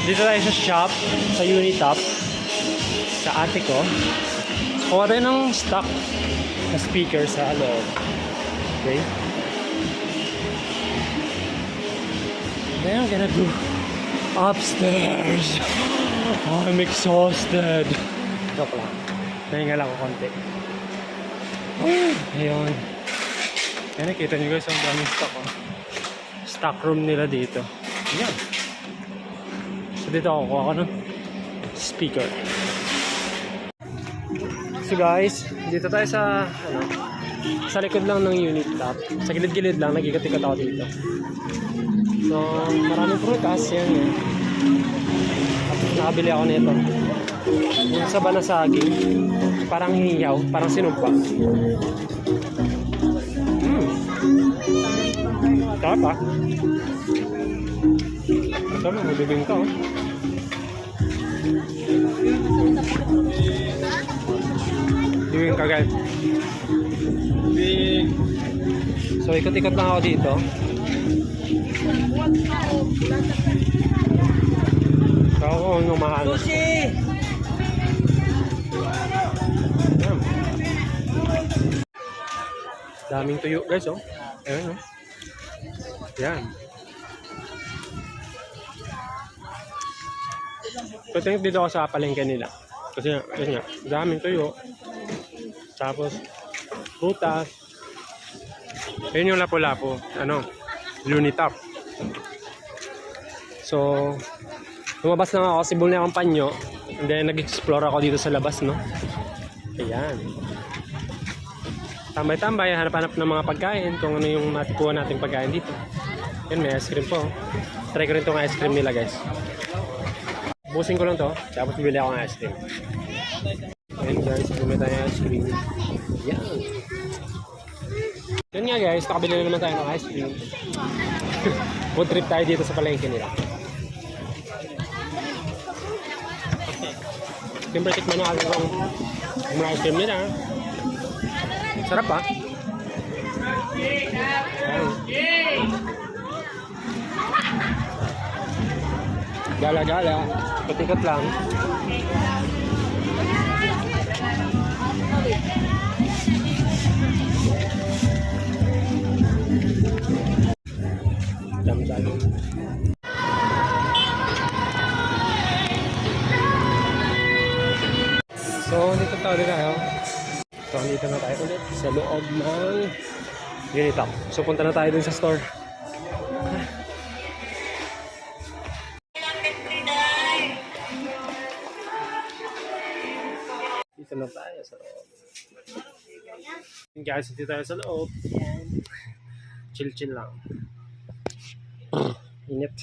Dito tayo sa shop, sa Unitop, sa ate ko. Kuha tayo ng stock na speaker sa loob. Okay? Then I'm gonna go upstairs. Oh, I'm exhausted. Joke lang. Nahinga lang ako konti. Ayun. Kaya nakita nyo guys, ang daming stock. Oh. Stock room nila dito. Ayan. So dito ako kuha ko ng speaker. So guys, dito tayo sa sa likod lang ng Unitop. Sa gilid-gilid lang, nag-ikot-ikot ako dito. So, maraming prutas yan eh. Tapos nakabili ako nito. Yung sa banasaging, parang hiyaw, parang sinumpa. Sarap ah. Ito na, mabibing ka oh. Bibing ka guys. So ikot-ikot lang ako dito. So ako yung mahalo. Daming tuyo guys oh. Ayan oh. Yan. So tingin dito ako sa palengke nila. Kasi nga, daming tuyo. Tapos prutas. Ayun yung lapo-lapo. Unitop. So lumabas na ako kasi buli akong panyo. And then nag-explore ako dito sa labas, no? Ayan. Tambay-tambay, hanap-hanap ng mga pagkain. Kung ano yung matikuha nating pagkain dito. Yan, may ice cream po. Try ko rin itong ice cream nila, guys. Busin ko lang to. Tapos bibili ako ng ice cream. Ayan, guys. Bumili tayo ng ice cream. Yan. Yan nga, guys. Nakabili na naman tayo ng ice cream. Food trip tayo dito sa palengke nila. Siyempre, tikman nyo kasi kung mga ice cream nila. Sarap ah. Gala-gala. Ikot-ikot lang. Jam-jalo. So, dito tayo. So, dito na tayo ulit sa loob ng Unitop. So, punta na tayo dun sa store. Dito na tayo sa loob. Guys, dito tayo sa loob. Chill-chill lang. Init.